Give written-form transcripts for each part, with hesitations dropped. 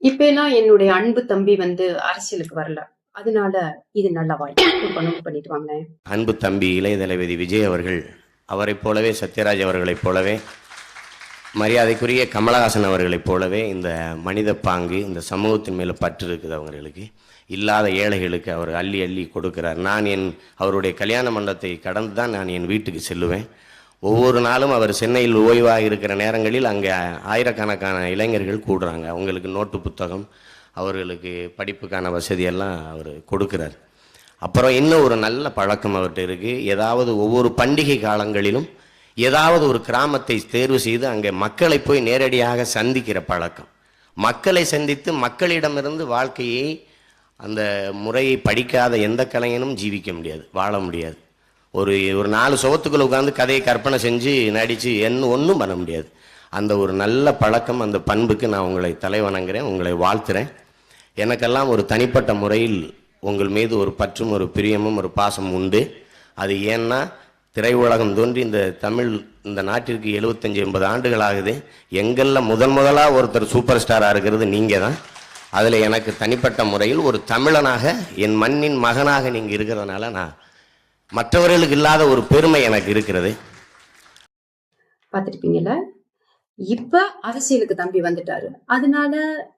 இப்ப எல்லாம் என்னுடைய அன்பு தம்பி அரசியலுக்கு வரல. அதனால இது நல்ல வாய்ப்பு. பண்ணிட்டு வாங்க. அன்பு தம்பி இளைய தளபதி விஜய் அவர்கள் அவரைப் போலவே, சத்யராஜ் அவர்களைப் போலவே, மரியாதைக்குரிய கமலஹாசன் அவர்களைப் போலவே இந்த மனித பாங்கு, இந்த சமூகத்தின் மேலே பற்று இருக்குது. அவங்களுக்கு இல்லாத ஏழைகளுக்கு அவர் அள்ளி அள்ளி கொடுக்கிறார். அவருடைய கல்யாண மண்டபத்தை கடந்து தான் நான் என் வீட்டுக்கு செல்லுவேன். ஒவ்வொரு நாளும் அவர் சென்னையில் ஓய்வாக இருக்கிற நேரங்களில் அங்கே ஆயிரக்கணக்கான இளைஞர்கள் கூடுறாங்க. அவங்களுக்கு நோட்டு புத்தகம், அவர்களுக்கு படிப்புக்கான வசதியெல்லாம் அவர் கொடுக்குறார். அப்புறம் இன்னும் ஒரு நல்ல பழக்கம் அவர்கிட்ட இருக்குது. ஏதாவது ஒவ்வொரு பண்டிகை காலங்களிலும் ஏதாவது ஒரு கிராமத்தை தேர்வு செய்து அங்கே மக்களை போய் நேரடியாக சந்திக்கிற பழக்கம். மக்களை சந்தித்து மக்களிடமிருந்து வாழ்க்கையை, அந்த முறையை படிக்காத எந்த கலைஞனும் ஜீவிக்க முடியாது, வாழ முடியாது. ஒரு 4 சுவத்துக்குள்ள உட்காந்து கதையை கற்பனை செஞ்சு நடித்து ஒன்றும் பண்ண முடியாது. அந்த ஒரு நல்ல பழக்கம், அந்த பண்புக்கு நான் உங்களை தலைவணங்குறேன், உங்களை வாழ்த்துறேன். எனக்கெல்லாம் ஒரு தனிப்பட்ட முறையில் உங்கள் மீது ஒரு பற்றும் ஒரு பிரியமும் ஒரு பாசம் உண்டு. அது ஏன்னா, திரையுலகம் தோன்றி இந்த நாட்டிற்கு 75-80 ஆண்டுகள் ஆகுது. எங்களில் முதலாக ஒருத்தர் சூப்பர் ஸ்டாராக இருக்கிறது நீங்கள் தான். அதில் எனக்கு தனிப்பட்ட முறையில் ஒரு தமிழனாக, என் மண்ணின் மகனாக நீங்கள் இருக்கிறதுனால நான் மற்றவர்களுக்கு இல்லாத ஒரு பெருமை எனக்கு இருக்கிறது. பார்த்துருப்பீங்கல்ல, இப்ப அரசியலுக்கு தம்பி வந்துட்டாரு. அதனால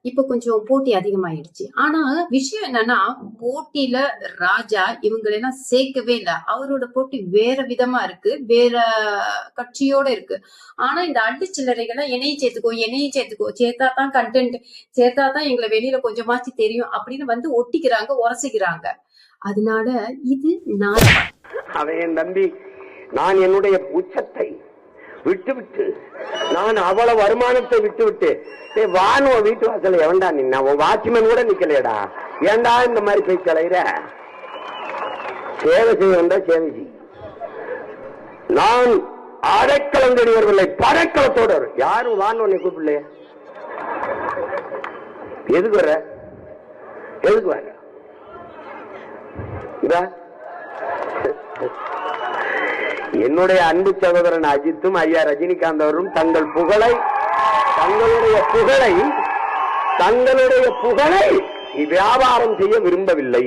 இப்ப கொஞ்சம் போட்டி அதிகமாயிடுச்சு. ஆனா விஷயம் என்னன்னா, போட்டியில ராஜா இவங்களெல்லாம் சேர்க்கவே இல்லை. அவரோட போட்டி வேற விதமா இருக்கு, வேற கட்சியோட இருக்கு. ஆனா இந்த அள்ளி சில்லறைகளை என்னையும் சேர்த்துக்கோ, சேர்த்தாதான் கண்டென்ட், சேர்த்தாதான் எங்களை வெளியில கொஞ்சமாச்சு தெரியும் அப்படின்னு ஒட்டிக்கிறாங்க, உரசிக்கிறாங்க. அதனால இது நாடகம். அவன் தம்பி, நான் என்னுடைய உச்சத்தை விட்டு நான் அவ்வளவு வருமானத்தை விட்டு வானுவ வீட்டு வாசல எவன்டா நின்னா? உன் வாட்ச்மேன் கூட நிக்கலையடா. ஏண்டா இந்த மாதிரி போய் கலையிற? சேவை செய்ய வந்தா சேவை செய். நான் அடைக்கலம் தெரியவில்லை, படைக்கலத்தோடு. யாரும் வான் உன்னை கூப்பிடல. எதுக்கு வர? எதுக்கு வர? என்னுடைய அன்பு சகோதரன் அஜித்தும் ஐயா ரஜினிகாந்த் அவரும் தங்களுடைய புகழை வியாபாரம் செய்ய விரும்பவில்லை.